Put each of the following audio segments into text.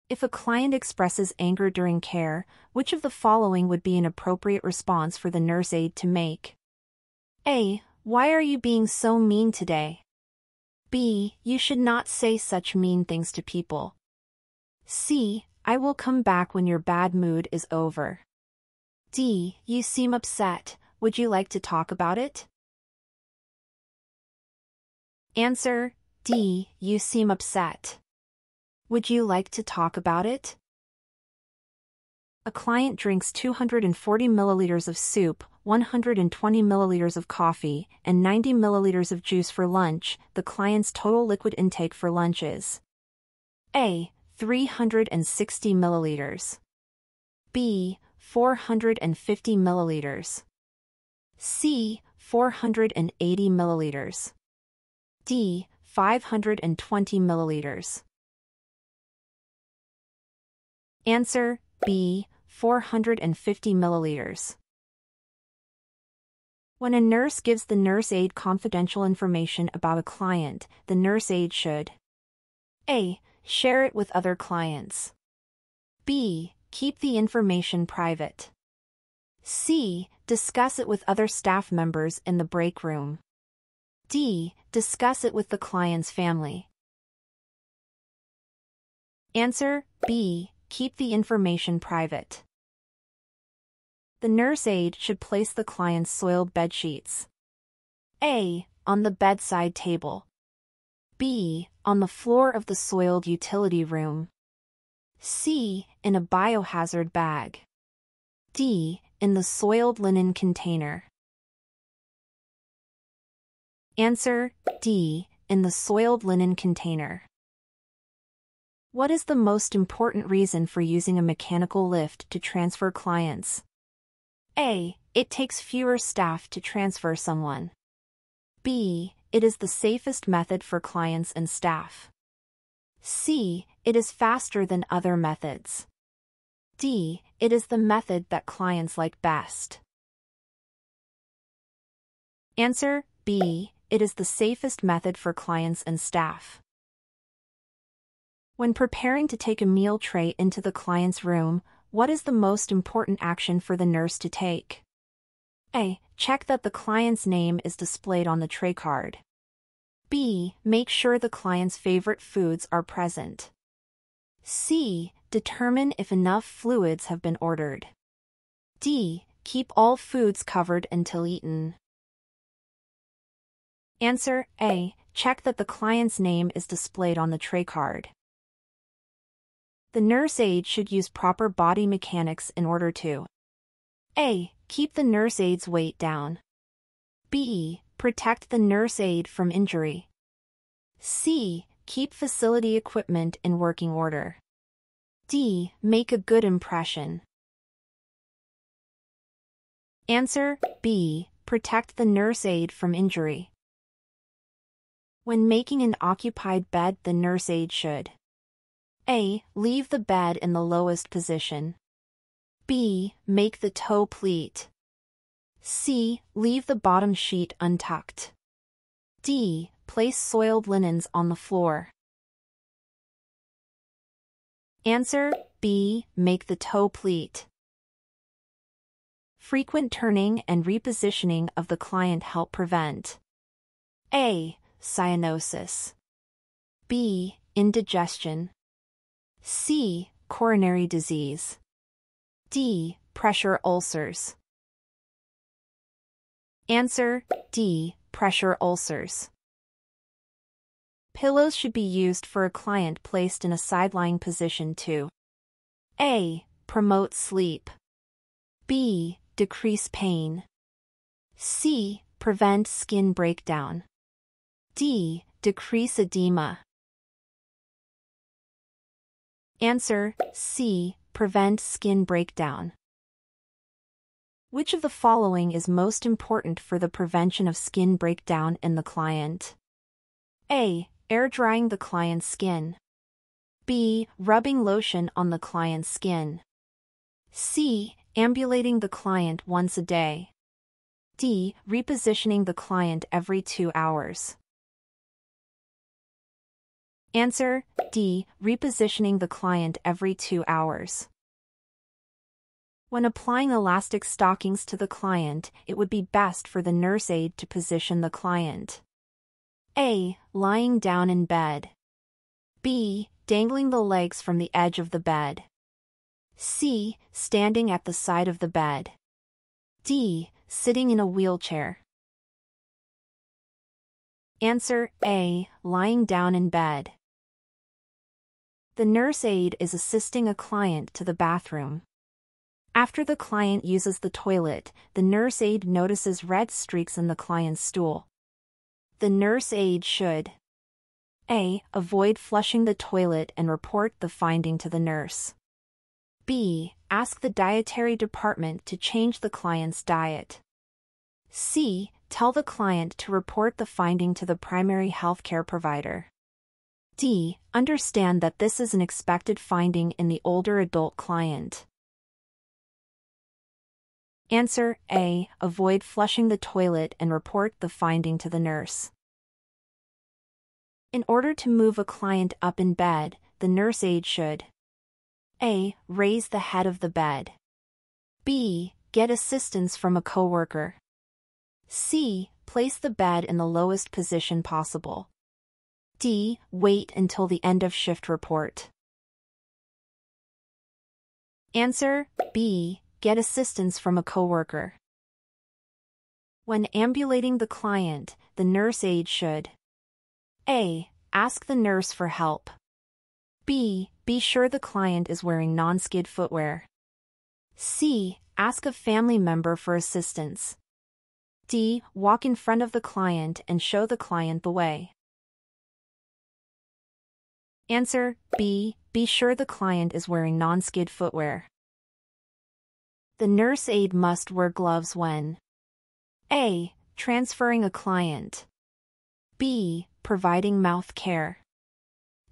If a client expresses anger during care, which of the following would be an appropriate response for the nurse aide to make? A. Why are you being so mean today? B. You should not say such mean things to people. C. I will come back when your bad mood is over. D. You seem upset. Would you like to talk about it? Answer: D. You seem upset. Would you like to talk about it? A client drinks 240 milliliters of soup, 120 milliliters of coffee, and 90 milliliters of juice for lunch. The client's total liquid intake for lunch is: A. 360 milliliters. B. 450 milliliters. C. 480 milliliters. D. 520 milliliters. Answer: B. 450 milliliters. When a nurse gives the nurse aide confidential information about a client, the nurse aide should: A. Share it with other clients. B. Keep the information private. C. Discuss it with other staff members in the break room. D. Discuss it with the client's family. Answer: B. Keep the information private. The nurse aide should place the client's soiled bedsheets: A. On the bedside table. B. On the floor of the soiled utility room. C. In a biohazard bag. D. In the soiled linen container. Answer: D. In the soiled linen container. What is the most important reason for using a mechanical lift to transfer clients? A. It takes fewer staff to transfer someone. B. It is the safest method for clients and staff. C. It is faster than other methods. D. It is the method that clients like best. Answer: B. It is the safest method for clients and staff. When preparing to take a meal tray into the client's room, what is the most important action for the nurse to take? A. Check that the client's name is displayed on the tray card. B. Make sure the client's favorite foods are present. C. Determine if enough fluids have been ordered. D. Keep all foods covered until eaten. Answer: A. Check that the client's name is displayed on the tray card. The nurse aide should use proper body mechanics in order to: A. Keep the nurse aide's weight down. B. Protect the nurse aide from injury. C. Keep facility equipment in working order. D. Make a good impression. Answer: B. Protect the nurse aide from injury. When making an occupied bed, the nurse aide should: A. Leave the bed in the lowest position. B. Make the toe pleat. C. Leave the bottom sheet untucked. D. Place soiled linens on the floor. Answer: B. Make the toe pleat. Frequent turning and repositioning of the client help prevent: A. Cyanosis. B. Indigestion. C. Coronary disease. D. Pressure ulcers. Answer: D. Pressure ulcers. Pillows should be used for a client placed in a side-lying position to: A. Promote sleep. B. Decrease pain. C. Prevent skin breakdown. D. Decrease edema. Answer: C. Prevent skin breakdown. Which of the following is most important for the prevention of skin breakdown in the client? A. Air drying the client's skin. B. Rubbing lotion on the client's skin. C. Ambulating the client once a day. D. Repositioning the client every 2 hours. Answer D. Repositioning the client every 2 hours. When applying elastic stockings to the client, it would be best for the nurse aide to position the client. A. Lying down in bed. B. Dangling the legs from the edge of the bed. C. Standing at the side of the bed. D. Sitting in a wheelchair. Answer A. Lying down in bed. The nurse aide is assisting a client to the bathroom. After the client uses the toilet, the nurse aide notices red streaks in the client's stool. The nurse aide should A. Avoid flushing the toilet and report the finding to the nurse. B. Ask the dietary department to change the client's diet. C. Tell the client to report the finding to the primary healthcare provider. D. Understand that this is an expected finding in the older adult client. Answer A. Avoid flushing the toilet and report the finding to the nurse. In order to move a client up in bed, the nurse aide should A. Raise the head of the bed. B. Get assistance from a coworker. C. Place the bed in the lowest position possible. D. Wait until the end of shift report. Answer B. Get assistance from a coworker. When ambulating the client, the nurse aide should A. Ask the nurse for help. B. Be sure the client is wearing non-skid footwear. C. Ask a family member for assistance. D. Walk in front of the client and show the client the way. Answer B. Be sure the client is wearing non-skid footwear. The nurse aide must wear gloves when A. Transferring a client. B. Providing mouth care.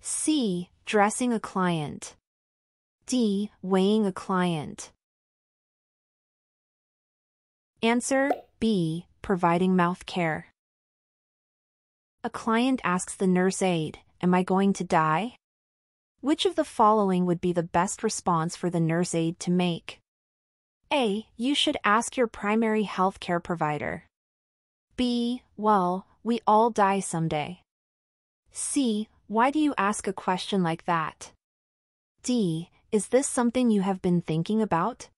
C. Dressing a client. D. Weighing a client. Answer B. Providing mouth care. A client asks the nurse aide, "Am I going to die?" Which of the following would be the best response for the nurse aide to make? A. You should ask your primary healthcare provider. B. Well, we all die someday. C. Why do you ask a question like that? D. Is this something you have been thinking about?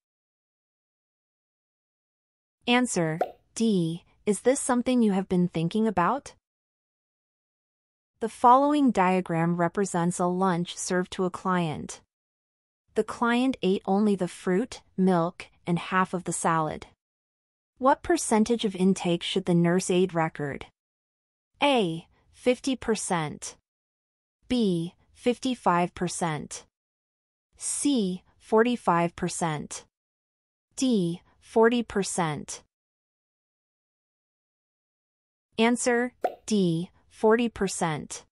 Answer D. Is this something you have been thinking about? The following diagram represents a lunch served to a client. The client ate only the fruit, milk, and half of the salad. What percentage of intake should the nurse aide record? A. 50%. B. 55%. C. 45%. D. 40%. Answer D. 40%.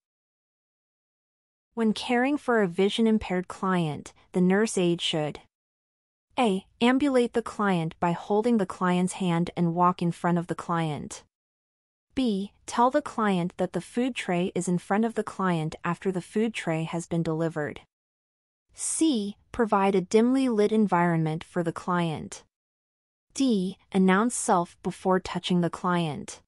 When caring for a vision-impaired client, the nurse aide should A. Ambulate the client by holding the client's hand and walk in front of the client. B. Tell the client that the food tray is in front of the client after the food tray has been delivered. C. Provide a dimly lit environment for the client. D. Announce self before touching the client.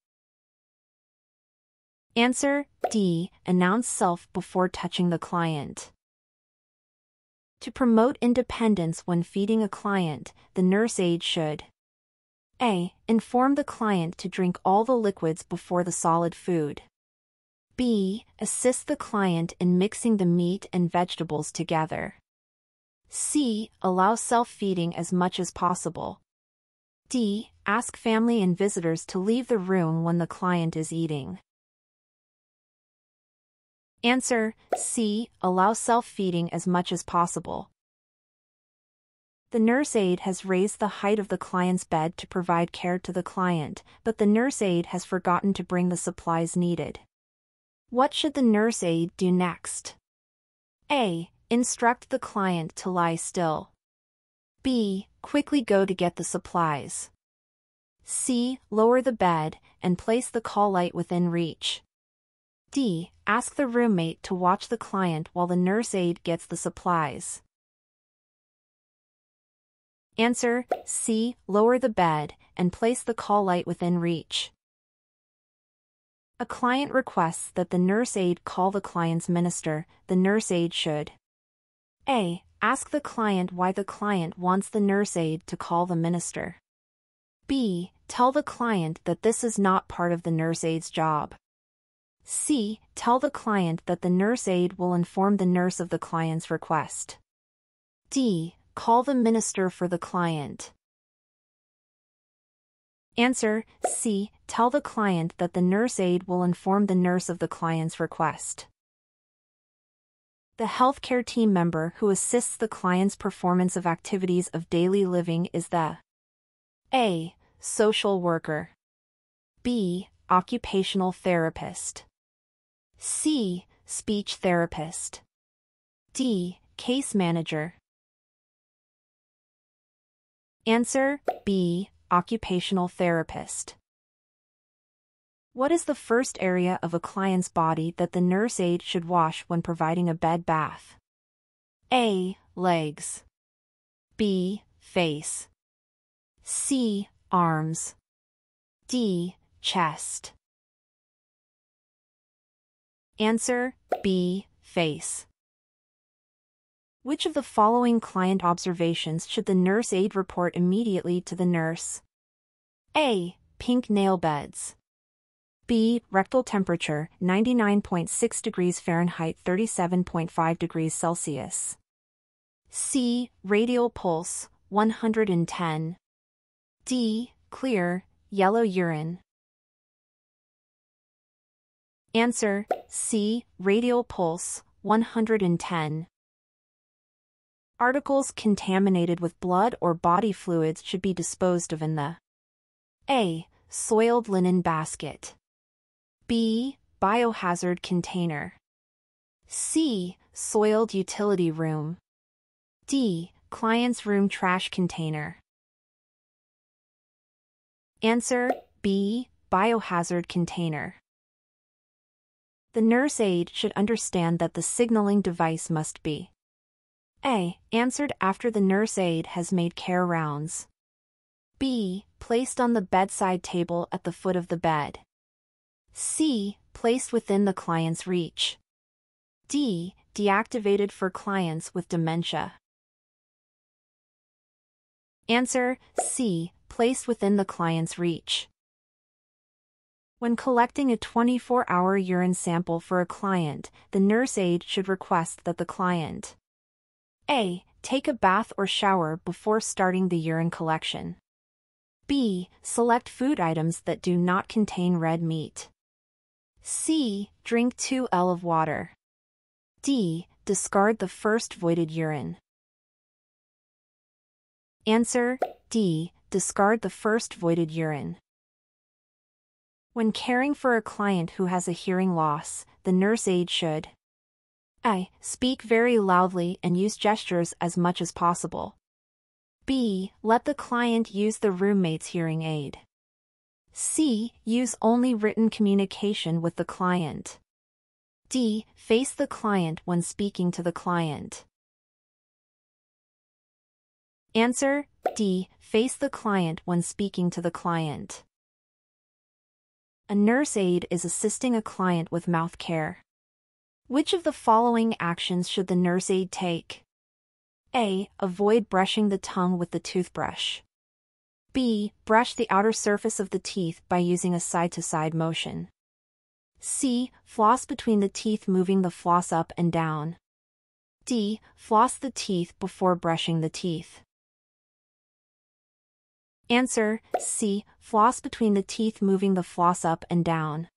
Answer D. Announce self before touching the client. To promote independence when feeding a client, the nurse aide should A. Inform the client to drink all the liquids before the solid food. B. Assist the client in mixing the meat and vegetables together. C. Allow self-feeding as much as possible. D. Ask family and visitors to leave the room when the client is eating. Answer C. Allow self-feeding as much as possible. The nurse aide has raised the height of the client's bed to provide care to the client, but the nurse aide has forgotten to bring the supplies needed. What should the nurse aide do next? A. Instruct the client to lie still. B. Quickly go to get the supplies. C. Lower the bed and place the call light within reach. D. Ask the roommate to watch the client while the nurse aide gets the supplies. Answer C. Lower the bed and place the call light within reach. A client requests that the nurse aide call the client's minister. The nurse aide should A. Ask the client why the client wants the nurse aide to call the minister. B. Tell the client that this is not part of the nurse aide's job. C. Tell the client that the nurse aide will inform the nurse of the client's request. D. Call the minister for the client. Answer C. Tell the client that the nurse aide will inform the nurse of the client's request. The healthcare team member who assists the client's performance of activities of daily living is the A. Social worker. B. Occupational therapist. C. Speech therapist. D. Case manager. Answer B. Occupational therapist. What is the first area of a client's body that the nurse aide should wash when providing a bed bath? A. Legs. B. Face. C. Arms. D. Chest. Answer B. Face. Which of the following client observations should the nurse aide report immediately to the nurse? A. Pink nail beds. B. Rectal temperature 99.6 degrees Fahrenheit 37.5 degrees Celsius. C. Radial pulse 110. D. Clear, yellow urine. Answer C. Radial pulse 110. Articles contaminated with blood or body fluids should be disposed of in the A. Soiled linen basket. B. Biohazard container. C. Soiled utility room. D. Client's room trash container. Answer B. Biohazard container. The nurse aide should understand that the signaling device must be A. Answered after the nurse aide has made care rounds. B. Placed on the bedside table at the foot of the bed. C. Placed within the client's reach. D. Deactivated for clients with dementia. Answer C. Placed within the client's reach. When collecting a 24-hour urine sample for a client, the nurse aide should request that the client A. Take a bath or shower before starting the urine collection. B. Select food items that do not contain red meat. C. Drink 2 L of water. D. Discard the first voided urine. Answer D. Discard the first voided urine. When caring for a client who has a hearing loss, the nurse aide should A. Speak very loudly and use gestures as much as possible. B. Let the client use the roommate's hearing aid. C. Use only written communication with the client. D. Face the client when speaking to the client. Answer D. Face the client when speaking to the client. A nurse aide is assisting a client with mouth care. Which of the following actions should the nurse aide take? A. Avoid brushing the tongue with the toothbrush. B. Brush the outer surface of the teeth by using a side-to-side motion. C. Floss between the teeth, moving the floss up and down. D. Floss the teeth before brushing the teeth. Answer C. Floss between the teeth, moving the floss up and down.